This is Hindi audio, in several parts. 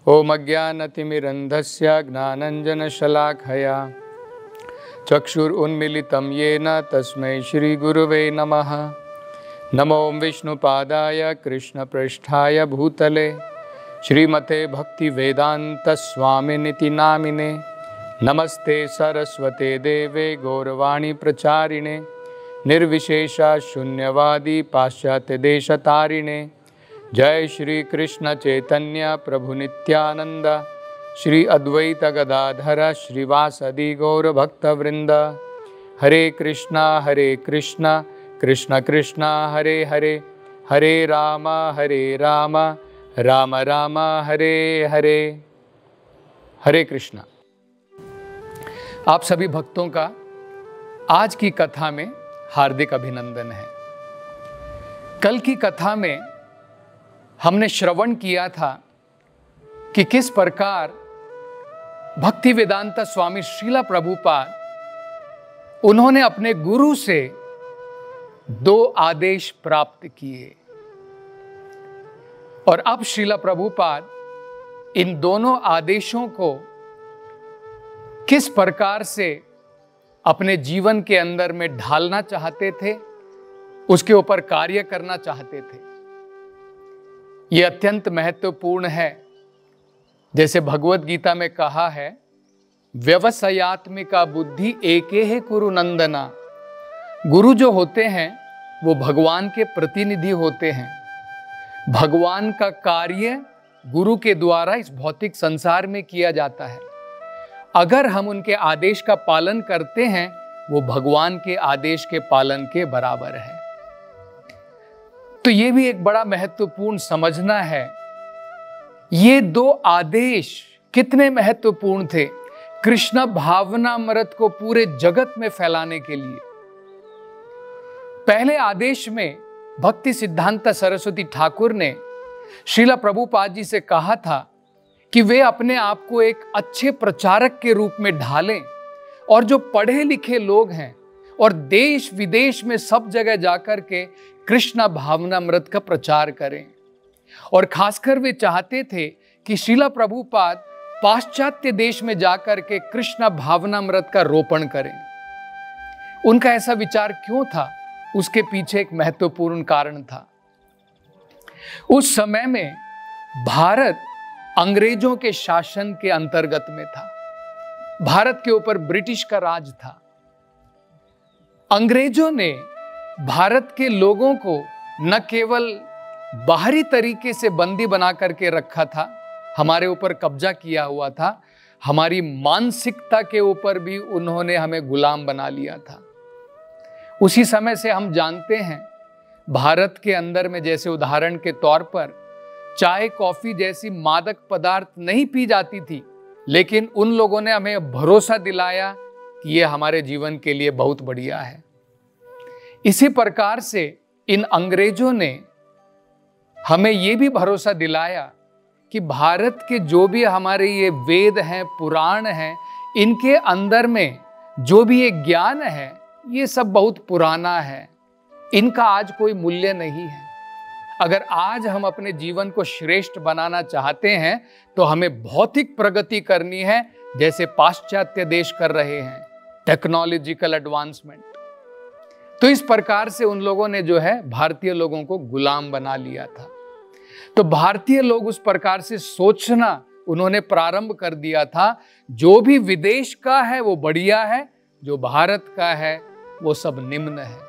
ओम अज्ञानतिमिरन्धस्य ज्ञानाञ्जनशलाकया चक्षुरुन्मीलितं येन तस्मै श्रीगुरुवे नमः। नमो विष्णुपादाय कृष्णपृष्ठाय भूतले श्रीमते भक्तिवेदान्तस्वामिनिति नामिने। नमस्ते सरस्वते देवे गौरवाणी प्रचारिणे निर्विशेषा शून्यवादी पाश्चात्यदेशतारिणे। जय श्री कृष्ण चैतन्य प्रभु नित्यानंद श्री अद्वैत गदाधर श्रीवासदि गौर भक्तवृंद। हरे कृष्णा कृष्ण कृष्ण हरे हरे, हरे राम राम राम हरे हरे। हरे कृष्णा। आप सभी भक्तों का आज की कथा में हार्दिक अभिनंदन है। कल की कथा में हमने श्रवण किया था कि किस प्रकार भक्ति वेदांत स्वामी श्रीला प्रभुपाद उन्होंने अपने गुरु से 2 आदेश प्राप्त किए और अब श्रीला प्रभुपाद इन दोनों आदेशों को किस प्रकार से अपने जीवन के अंदर में ढालना चाहते थे, उसके ऊपर कार्य करना चाहते थे। यह अत्यंत महत्वपूर्ण है। जैसे भगवत गीता में कहा है, व्यवसायात्मिका बुद्धि एके है कुरु नंदना। गुरु जो होते हैं वो भगवान के प्रतिनिधि होते हैं। भगवान का कार्य गुरु के द्वारा इस भौतिक संसार में किया जाता है। अगर हम उनके आदेश का पालन करते हैं, वो भगवान के आदेश के पालन के बराबर है। तो ये भी एक बड़ा महत्वपूर्ण समझना है। ये 2 आदेश कितने महत्वपूर्ण थे कृष्ण भावनामृत को पूरे जगत में फैलाने के लिए। पहले आदेश में भक्ति सिद्धांत सरस्वती ठाकुर ने श्रीला प्रभुपाद जी से कहा था कि वे अपने आप को एक अच्छे प्रचारक के रूप में ढालें और जो पढ़े लिखे लोग हैं और देश विदेश में सब जगह जाकर के कृष्ण भावनामृत का प्रचार करें। और खासकर वे चाहते थे कि श्रीला प्रभुपाद पाश्चात्य देश में जाकर के कृष्ण भावनामृत का रोपण करें। उनका ऐसा विचार क्यों था, उसके पीछे एक महत्वपूर्ण कारण था। उस समय में भारत अंग्रेजों के शासन के अंतर्गत में था। भारत के ऊपर ब्रिटिश का राज था। अंग्रेजों ने भारत के लोगों को न केवल बाहरी तरीके से बंदी बना करके रखा था, हमारे ऊपर कब्जा किया हुआ था, हमारी मानसिकता के ऊपर भी उन्होंने हमें गुलाम बना लिया था। उसी समय से हम जानते हैं भारत के अंदर में, जैसे उदाहरण के तौर पर चाय कॉफी जैसी मादक पदार्थ नहीं पी जाती थी, लेकिन उन लोगों ने हमें भरोसा दिलाया कि यह हमारे जीवन के लिए बहुत बढ़िया है। इसी प्रकार से इन अंग्रेजों ने हमें यह भी भरोसा दिलाया कि भारत के जो भी हमारे ये वेद हैं, पुराण हैं, इनके अंदर में जो भी ये ज्ञान है, ये सब बहुत पुराना है, इनका आज कोई मूल्य नहीं है। अगर आज हम अपने जीवन को श्रेष्ठ बनाना चाहते हैं तो हमें भौतिक प्रगति करनी है, जैसे पाश्चात्य देश कर रहे हैं, टेक्नोलॉजिकल एडवांसमेंट। तो इस प्रकार से उन लोगों ने जो है भारतीय लोगों को गुलाम बना लिया था। तो भारतीय लोग उस प्रकार से सोचना उन्होंने प्रारंभ कर दिया था, जो भी विदेश का है वो बढ़िया है, जो भारत का है वो सब निम्न है।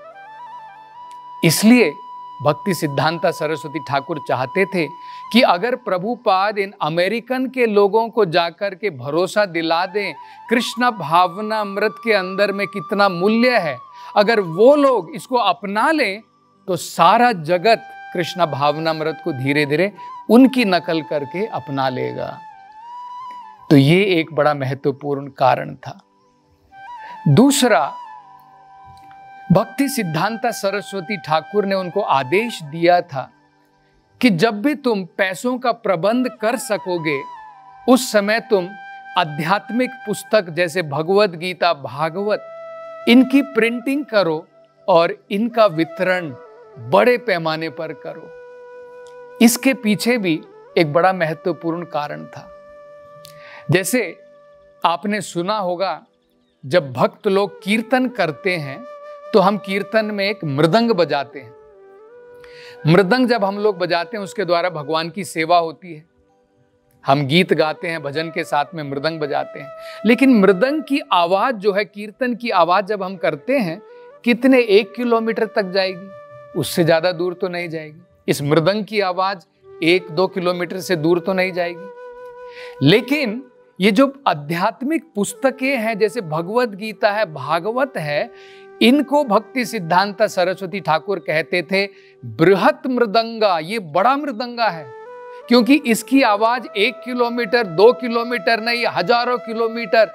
इसलिए भक्ति सिद्धांत सरस्वती ठाकुर चाहते थे कि अगर प्रभुपाद इन अमेरिकन के लोगों को जाकर के भरोसा दिला दें कृष्ण भावनामृत के अंदर में कितना मूल्य है, अगर वो लोग इसको अपना लें तो सारा जगत कृष्ण भावनामृत को धीरे धीरे उनकी नकल करके अपना लेगा। तो ये एक बड़ा महत्वपूर्ण कारण था। दूसरा, भक्ति सिद्धांत सरस्वती ठाकुर ने उनको आदेश दिया था कि जब भी तुम पैसों का प्रबंध कर सकोगे, उस समय तुम आध्यात्मिक पुस्तक जैसे भगवत गीता, भागवत, इनकी प्रिंटिंग करो और इनका वितरण बड़े पैमाने पर करो। इसके पीछे भी एक बड़ा महत्वपूर्ण कारण था। जैसे आपने सुना होगा, जब भक्त लोग कीर्तन करते हैं तो हम कीर्तन में एक मृदंग बजाते हैं। मृदंग जब हम लोग बजाते हैं उसके द्वारा भगवान की सेवा होती है। हम गीत गाते हैं, भजन के साथ में मृदंग बजाते हैं, लेकिन मृदंग की आवाज जो है, कीर्तन की आवाज जब हम करते हैं, कितने 1 किलोमीटर तक जाएगी, उससे ज्यादा दूर तो नहीं जाएगी। इस मृदंग की आवाज 1-2 किलोमीटर से दूर तो नहीं जाएगी। लेकिन ये जो आध्यात्मिक पुस्तकें हैं, जैसे भगवत गीता है, भागवत है, इनको भक्ति सिद्धांत सरस्वती ठाकुर कहते थे बृहत मृदंगा। ये बड़ा मृदंगा है, क्योंकि इसकी आवाज 1 किलोमीटर 2 किलोमीटर नहीं, हजारों किलोमीटर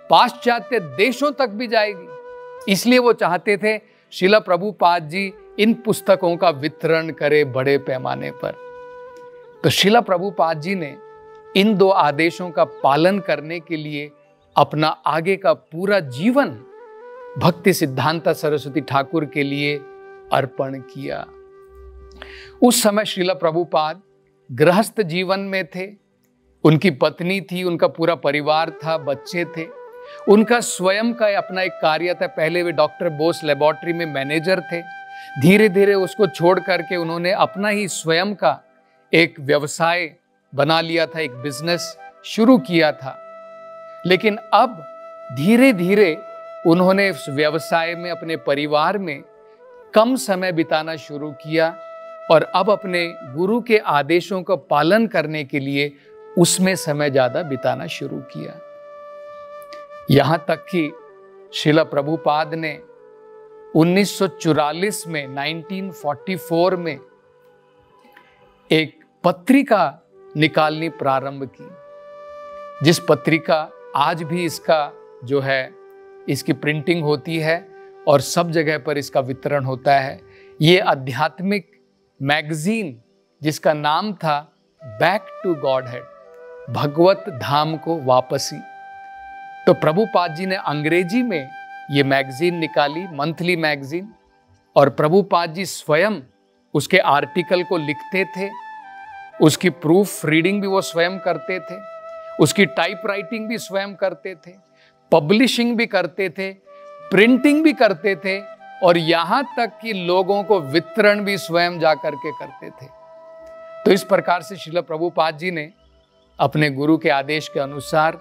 पाश्चात्य देशों तक भी जाएगी। इसलिए वो चाहते थे श्रील प्रभुपाद जी इन पुस्तकों का वितरण करे बड़े पैमाने पर। तो श्रील प्रभुपाद जी ने इन 2 आदेशों का पालन करने के लिए अपना आगे का पूरा जीवन भक्ति सिद्धांत सरस्वती ठाकुर के लिए अर्पण किया। उस समय श्रील प्रभुपाद गृहस्थ जीवन में थे। उनकी पत्नी थी, उनका पूरा परिवार था, बच्चे थे। उनका स्वयं का अपना एक कार्य था। पहले वे डॉक्टर बोस लेबोरेटरी में मैनेजर थे। धीरे धीरे उसको छोड़ करके उन्होंने अपना ही स्वयं का एक व्यवसाय बना लिया था, एक बिजनेस शुरू किया था। लेकिन अब धीरे धीरे उन्होंने उस व्यवसाय में, अपने परिवार में कम समय बिताना शुरू किया और अब अपने गुरु के आदेशों का पालन करने के लिए उसमें समय ज्यादा बिताना शुरू किया। यहां तक कि श्रील प्रभुपाद ने 1944 में 1944 में एक पत्रिका निकालनी प्रारंभ की, जिस पत्रिका आज भी इसका जो है इसकी प्रिंटिंग होती है और सब जगह पर इसका वितरण होता है। ये आध्यात्मिक मैगजीन जिसका नाम था बैक टू गॉड हेड, भगवत धाम को वापसी। तो प्रभुपाद जी ने अंग्रेजी में ये मैगजीन निकाली, मंथली मैगजीन, और प्रभुपाद जी स्वयं उसके आर्टिकल को लिखते थे, उसकी प्रूफ रीडिंग भी वो स्वयं करते थे, उसकी टाइप राइटिंग भी स्वयं करते थे, पब्लिशिंग भी करते थे, प्रिंटिंग भी करते थे, और यहां तक कि लोगों को वितरण भी स्वयं जा करके करते थे। तो इस प्रकार से श्रील प्रभुपाद जी ने अपने गुरु के आदेश के अनुसार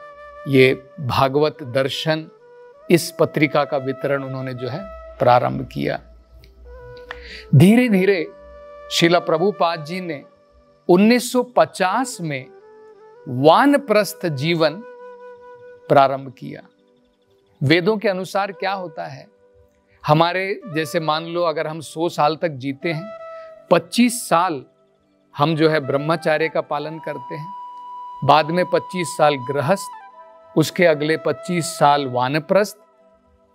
ये भागवत दर्शन, इस पत्रिका का वितरण उन्होंने जो है प्रारंभ किया। धीरे धीरे श्रील प्रभुपाद जी ने 1950 में वानप्रस्थ जीवन प्रारंभ किया। वेदों के अनुसार क्या होता है, हमारे जैसे मान लो अगर हम 100 साल तक जीते हैं, 25 साल हम जो है ब्रह्मचार्य का पालन करते हैं, बाद में 25 साल गृहस्थ, उसके अगले 25 साल वानप्रस्थ,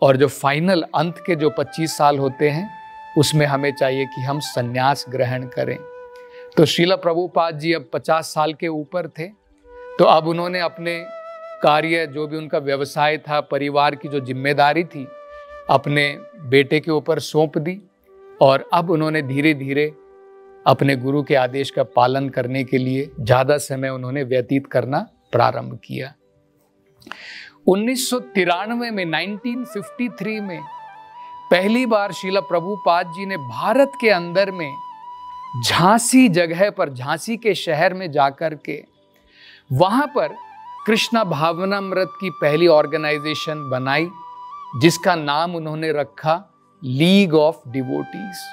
और जो फाइनल अंत के जो 25 साल होते हैं उसमें हमें चाहिए कि हम संन्यास ग्रहण करें। तो श्रील प्रभुपाद जी अब 50 साल के ऊपर थे, तो अब उन्होंने अपने कार्य, जो भी उनका व्यवसाय था, परिवार की जो जिम्मेदारी थी, अपने बेटे के ऊपर सौंप दी, और अब उन्होंने धीरे धीरे अपने गुरु के आदेश का पालन करने के लिए ज़्यादा समय उन्होंने व्यतीत करना प्रारंभ किया। 1993 में 1953 में पहली बार श्रील प्रभुपाद जी ने भारत के अंदर में झांसी जगह पर, झांसी के शहर में जाकर के वहां पर कृष्णा भावनामृत की पहली ऑर्गेनाइजेशन बनाई, जिसका नाम उन्होंने रखा लीग ऑफ डिवोटीज।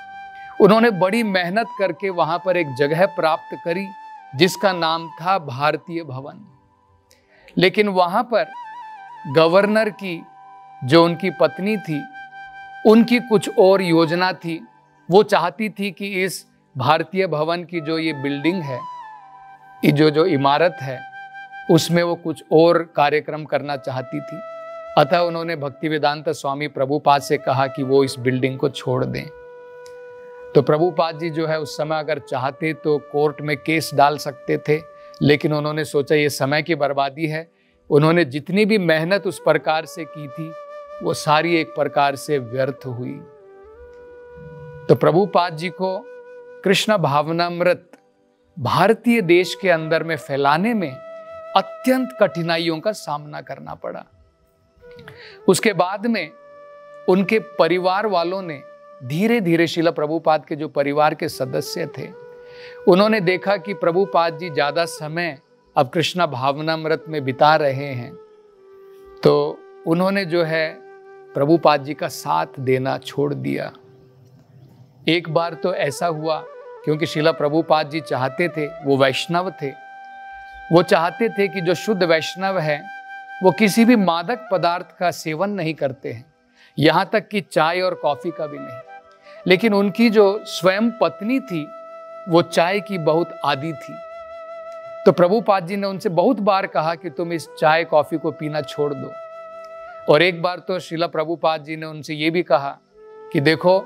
उन्होंने बड़ी मेहनत करके वहां पर एक जगह प्राप्त करी जिसका नाम था भारतीय भवन। लेकिन वहां पर गवर्नर की जो उनकी पत्नी थी, उनकी कुछ और योजना थी। वो चाहती थी कि इस भारतीय भवन की जो ये बिल्डिंग है, ये जो इमारत है, उसमें वो कुछ और कार्यक्रम करना चाहती थी। अतः उन्होंने भक्तिवेदांत स्वामी प्रभुपाद से कहा कि वो इस बिल्डिंग को छोड़ दें। तो प्रभुपाद जी जो है उस समय अगर चाहते तो कोर्ट में केस डाल सकते थे, लेकिन उन्होंने सोचा ये समय की बर्बादी है। उन्होंने जितनी भी मेहनत उस प्रकार से की थी वो सारी एक प्रकार से व्यर्थ हुई। तो प्रभुपाद जी को कृष्ण भावनामृत भारतीय देश के अंदर में फैलाने में अत्यंत कठिनाइयों का सामना करना पड़ा। उसके बाद में उनके परिवार वालों ने धीरे धीरे, श्रील प्रभुपाद के जो परिवार के सदस्य थे, उन्होंने देखा कि प्रभुपाद जी ज़्यादा समय अब कृष्णा भावनामृत में बिता रहे हैं, तो उन्होंने जो है प्रभुपाद जी का साथ देना छोड़ दिया। एक बार तो ऐसा हुआ, क्योंकि श्रील प्रभुपाद जी चाहते थे, वो वैष्णव थे, वो चाहते थे कि जो शुद्ध वैष्णव है वो किसी भी मादक पदार्थ का सेवन नहीं करते हैं, यहाँ तक कि चाय और कॉफ़ी का भी नहीं। लेकिन उनकी जो स्वयं पत्नी थी वो चाय की बहुत आदी थी। तो प्रभुपाद जी ने उनसे बहुत बार कहा कि तुम इस चाय कॉफ़ी को पीना छोड़ दो। और एक बार तो श्रील प्रभुपाद जी ने उनसे ये भी कहा कि देखो,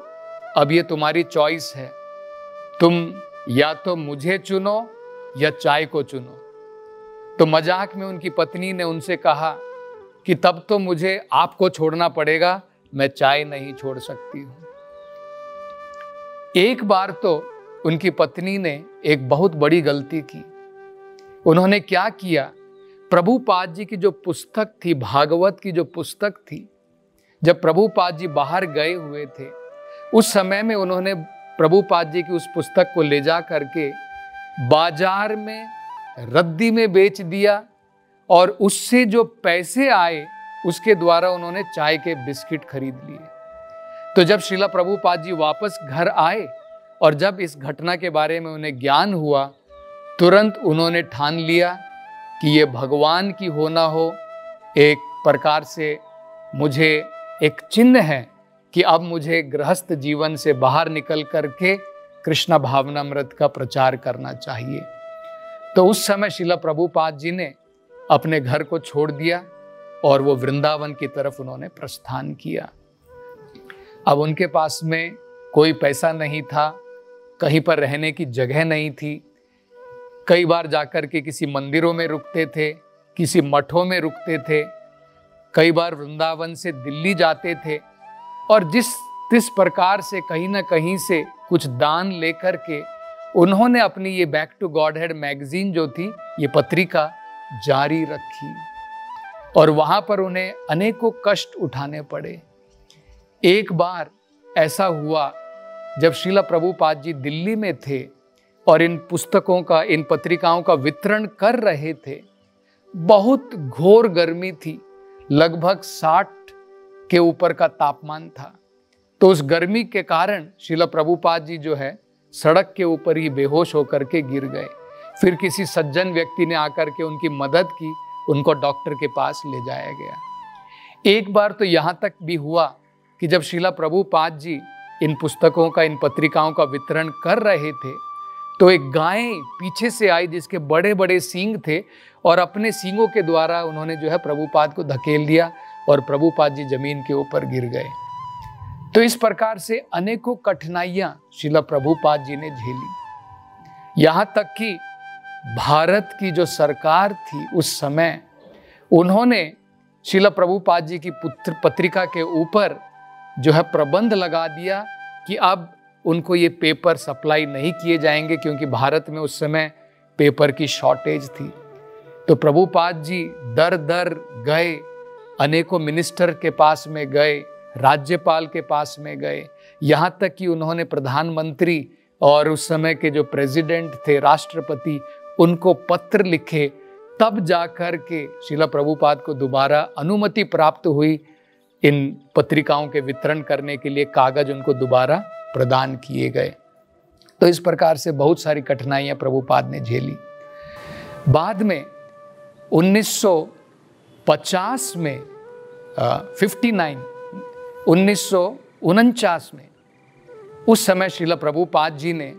अब ये तुम्हारी चॉइस है, तुम या तो मुझे चुनो या चाय को चुनो। तो मजाक में उनकी पत्नी ने उनसे कहा कि तब तो मुझे आपको छोड़ना पड़ेगा, मैं चाय नहीं छोड़ सकती हूँ। एक बार तो उनकी पत्नी ने एक बहुत बड़ी गलती की। उन्होंने क्या किया, प्रभुपाद जी की जो पुस्तक थी, भागवत की जो पुस्तक थी, जब प्रभुपाद जी बाहर गए हुए थे उस समय में उन्होंने प्रभुपाद जी की उस पुस्तक को ले जा करके बाजार में रद्दी में बेच दिया, और उससे जो पैसे आए उसके द्वारा उन्होंने चाय के बिस्किट खरीद लिए। तो जब श्रील प्रभुपाद जी वापस घर आए और जब इस घटना के बारे में उन्हें ज्ञान हुआ, तुरंत उन्होंने ठान लिया कि ये भगवान की होना हो, एक प्रकार से मुझे एक चिन्ह है कि अब मुझे गृहस्थ जीवन से बाहर निकल करके कृष्ण भावनामृत का प्रचार करना चाहिए। तो उस समय श्रील प्रभुपाद जी ने अपने घर को छोड़ दिया और वो वृंदावन की तरफ उन्होंने प्रस्थान किया। अब उनके पास में कोई पैसा नहीं था, कहीं पर रहने की जगह नहीं थी। कई बार जाकर के किसी मंदिरों में रुकते थे, किसी मठों में रुकते थे, कई बार वृंदावन से दिल्ली जाते थे, और जिस प्रकार से कहीं ना कहीं से कुछ दान लेकर के उन्होंने अपनी ये बैक टू गॉडहेड मैगजीन जो थी, ये पत्रिका जारी रखी, और वहां पर उन्हें अनेकों कष्ट उठाने पड़े। एक बार ऐसा हुआ जब श्रील प्रभुपाद जी दिल्ली में थे और इन पुस्तकों का, इन पत्रिकाओं का वितरण कर रहे थे, बहुत घोर गर्मी थी, लगभग 60 के ऊपर का तापमान था। तो उस गर्मी के कारण श्रील प्रभुपाद जी जो है सड़क के ऊपर ही बेहोश होकर के गिर गए। फिर किसी सज्जन व्यक्ति ने आकर के उनकी मदद की, उनको डॉक्टर के पास ले जाया गया। एक बार तो यहाँ तक भी हुआ कि जब श्रील प्रभुपाद जी इन पुस्तकों का, इन पत्रिकाओं का वितरण कर रहे थे, तो एक गाय पीछे से आई जिसके बड़े बड़े सींग थे, और अपने सींगों के द्वारा उन्होंने जो है प्रभुपाद को धकेल दिया और प्रभुपाद जी जमीन के ऊपर गिर गए। तो इस प्रकार से अनेकों कठिनाइयां श्रील प्रभुपाद जी ने झेली। यहाँ तक कि भारत की जो सरकार थी उस समय, उन्होंने श्रील प्रभुपाद जी की पत्रिका के ऊपर जो है प्रबंध लगा दिया कि अब उनको ये पेपर सप्लाई नहीं किए जाएंगे, क्योंकि भारत में उस समय पेपर की शॉर्टेज थी। तो प्रभुपाद जी दर दर गए, अनेकों मिनिस्टर के पास में गए, राज्यपाल के पास में गए, यहाँ तक कि उन्होंने प्रधानमंत्री और उस समय के जो प्रेसिडेंट थे, राष्ट्रपति, उनको पत्र लिखे। तब जाकर के श्रील प्रभुपाद को दोबारा अनुमति प्राप्त हुई इन पत्रिकाओं के वितरण करने के लिए, कागज उनको दोबारा प्रदान किए गए। तो इस प्रकार से बहुत सारी कठिनाइयां प्रभुपाद ने झेली। बाद में 1950 में 1949 में उस समय श्रील प्रभुपाद जी ने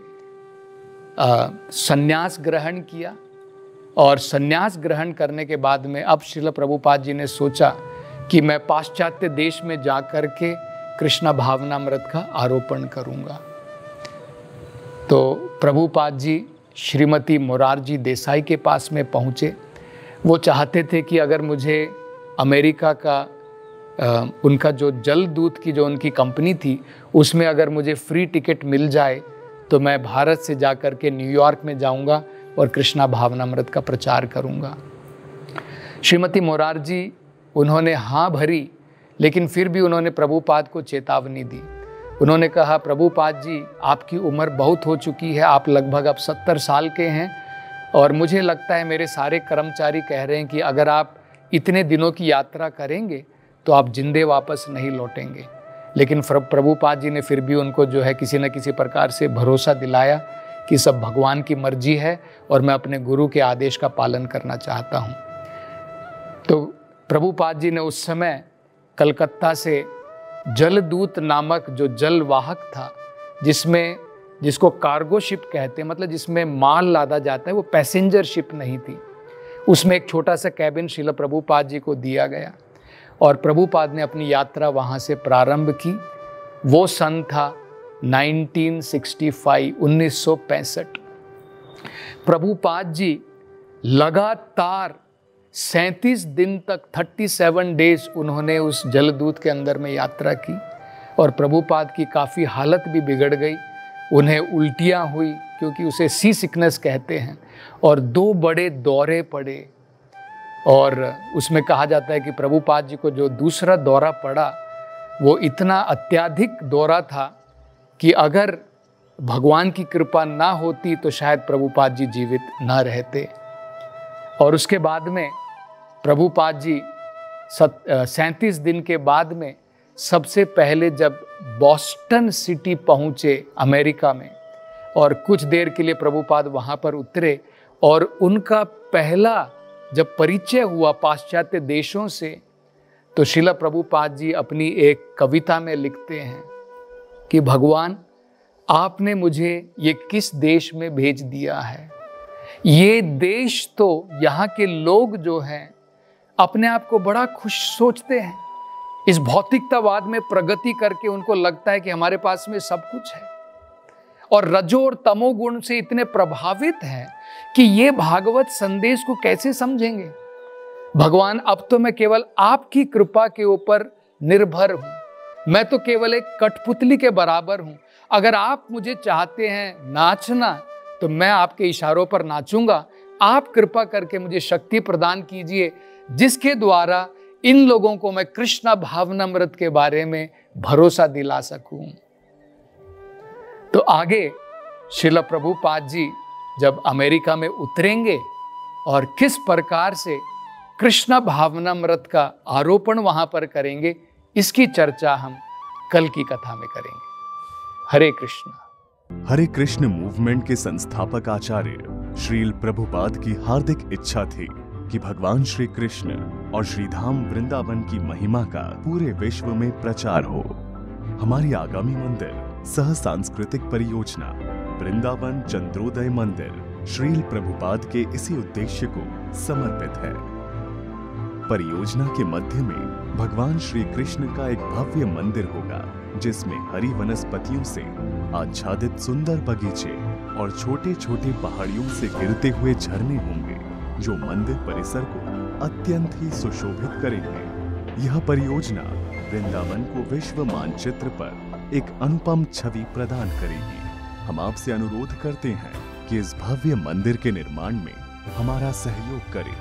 संन्यास ग्रहण किया, और संन्यास ग्रहण करने के बाद में अब श्रील प्रभुपाद जी ने सोचा कि मैं पाश्चात्य देश में जाकर के कृष्ण भावनामृत का आरोपण करूंगा। तो प्रभुपाद जी श्रीमती मोरारजी देसाई के पास में पहुँचे। वो चाहते थे कि अगर मुझे अमेरिका का उनका जो जल दूत की जो उनकी कंपनी थी, उसमें अगर मुझे फ्री टिकट मिल जाए तो मैं भारत से जाकर के न्यूयॉर्क में जाऊंगा और कृष्णा भावनामृत का प्रचार करूंगा। श्रीमती मोरारजी उन्होंने हाँ भरी, लेकिन फिर भी उन्होंने प्रभुपाद को चेतावनी दी। उन्होंने कहा, प्रभुपाद जी आपकी उम्र बहुत हो चुकी है, आप लगभग अब 70 साल के हैं और मुझे लगता है मेरे सारे कर्मचारी कह रहे हैं कि अगर आप इतने दिनों की यात्रा करेंगे तो आप जिंदे वापस नहीं लौटेंगे। लेकिन प्रभुपाद जी ने फिर भी उनको जो है किसी न किसी प्रकार से भरोसा दिलाया कि सब भगवान की मर्जी है और मैं अपने गुरु के आदेश का पालन करना चाहता हूँ। तो प्रभुपाद जी ने उस समय कलकत्ता से जलदूत नामक जो जलवाहक था, जिसको कार्गो शिप कहते हैं, मतलब जिसमें माल लादा जाता है, वो पैसेंजर शिप नहीं थी, उसमें एक छोटा सा कैबिन श्रील प्रभुपाद जी को दिया गया और प्रभुपाद ने अपनी यात्रा वहाँ से प्रारंभ की। वो सन था 1965। प्रभुपाद जी लगातार 37 दिन तक 37 डेज उन्होंने उस जलदूत के अंदर में यात्रा की और प्रभुपाद की काफ़ी हालत भी बिगड़ गई। उन्हें उल्टियाँ हुई, क्योंकि उसे सी सिकनेस कहते हैं, और 2 बड़े दौरे पड़े। और उसमें कहा जाता है कि प्रभुपाद जी को जो दूसरा दौरा पड़ा वो इतना अत्यधिक दौरा था कि अगर भगवान की कृपा ना होती तो शायद प्रभुपाद जी जीवित ना रहते। और उसके बाद में प्रभुपाद जी 37 दिन के बाद में सबसे पहले जब बॉस्टन सिटी पहुँचे अमेरिका में, और कुछ देर के लिए प्रभुपाद वहाँ पर उतरे और उनका पहला जब परिचय हुआ पाश्चात्य देशों से, तो श्रील प्रभुपाद जी अपनी एक कविता में लिखते हैं कि भगवान आपने मुझे ये किस देश में भेज दिया है। ये देश तो यहाँ के लोग जो हैं अपने आप को बड़ा खुश सोचते हैं। इस भौतिकतावाद में प्रगति करके उनको लगता है कि हमारे पास में सब कुछ है, और रजो और तमोगुण से इतने प्रभावित हैं कि ये भागवत संदेश को कैसे समझेंगे। भगवान अब तो मैं केवल आपकी कृपा के ऊपर निर्भर हूं, मैं तो केवल एक कठपुतली के बराबर हूं। अगर आप मुझे चाहते हैं नाचना तो मैं आपके इशारों पर नाचूंगा। आप कृपा करके मुझे शक्ति प्रदान कीजिए जिसके द्वारा इन लोगों को मैं कृष्णा भावनामृत के बारे में भरोसा दिला सकूं। तो आगे श्रील प्रभुपाद जी जब अमेरिका में उतरेंगे और किस प्रकार से कृष्णा भावनामृत का आरोपण वहां पर करेंगे, इसकी चर्चा हम कल की कथा में करेंगे। हरे कृष्णा। हरे कृष्ण मूवमेंट के संस्थापक आचार्य श्रील प्रभुपाद की हार्दिक इच्छा थी कि भगवान श्री कृष्ण और श्रीधाम वृंदावन की महिमा का पूरे विश्व में प्रचार हो। हमारी आगामी मंदिर सह सांस्कृतिक परियोजना वृंदावन चंद्रोदय मंदिर श्रील प्रभुपाद के इसी उद्देश्य को समर्पित है। परियोजना के मध्य में भगवान श्री कृष्ण का एक भव्य मंदिर होगा, जिसमें हरी वनस्पतियों से आच्छादित सुंदर बगीचे और छोटे छोटे पहाड़ियों से गिरते हुए झरने होंगे, जो मंदिर परिसर को अत्यंत ही सुशोभित करेंगे। यह परियोजना वृंदावन को विश्व मानचित्र पर एक अनुपम छवि प्रदान करेगी। हम आपसे अनुरोध करते हैं कि इस भव्य मंदिर के निर्माण में हमारा सहयोग करें।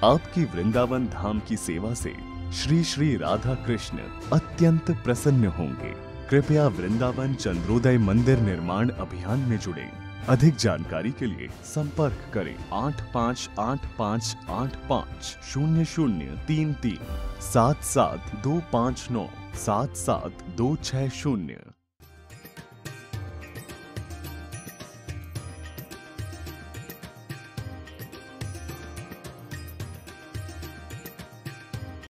आपकी वृंदावन धाम की सेवा से श्री श्री राधा कृष्ण अत्यंत प्रसन्न होंगे। कृपया वृंदावन चंद्रोदय मंदिर निर्माण अभियान में जुड़ें। अधिक जानकारी के लिए संपर्क करें 8585850033 7725977260।